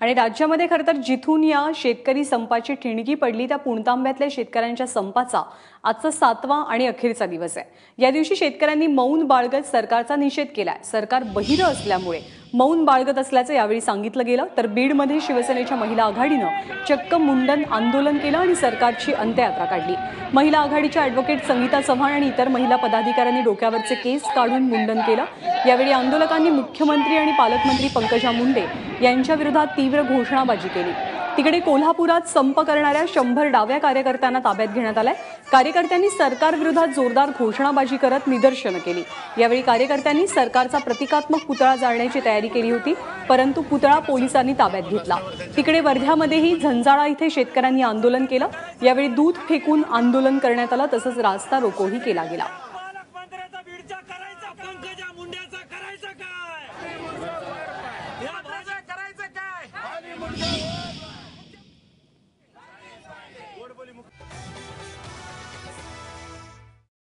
आणि राज्यामध्ये खरं तर जिथून या शेतकरी संपाची ठिणगी पडली त्या पुणतांब्यातल्या शेतकऱ्यांच्या संपाचा आजचा 7वा आणि अखेरचा दिवस आहे। या दिवशी शेतकऱ्यांनी मौन बाळगत सरकारचा निषेध केलाय। सरकार बहिरं असल्यामुळे मौन बाळगत असल्याचं यावेळी सांगितलं गेलं। तर बीडमध्ये शिवसेनेच्या महिला आघाडीनं चक्क मुंडन आंदोलन केलं आणि सरकारची अंत्ययात्रा काढली। महिला आघाडीच्या ॲडव्होकेट संगीता चव्हाण आणि इतर महिला पदाधिकाऱ्यांनी डोक्यावरचे केस काढून मुंडन केलं। यावेळी आंदोलकांनी मुख्यमंत्री आणि पालकमंत्री पंकजा मुंडे यांच्या विरोधात तीव्र घोषणाबाजी केली। तिकडे कोल्हापुरात संप करणाऱ्या 100 डाव्या कार्यकर्त्यांना ताब्यात घेण्यात आलंय। कार्यकर्त्यांनी सरकारविरोधात जोरदार घोषणाबाजी करत निदर्शनं केली। यावेळी कार्यकर्त्यांनी सरकारचा प्रतिकात्मक पुतळा जाळण्याची तयारी केली होती, परंतु पुतळा पोलिसांनी ताब्यात घेतला। तिकडे वर्ध्यामध्येही झंजाळा इथे शेतकऱ्यांनी आंदोलन केलं। यावेळी दूध फेकून आंदोलन करण्यात आलं, तसंच रास्ता रोकोही केला गेला।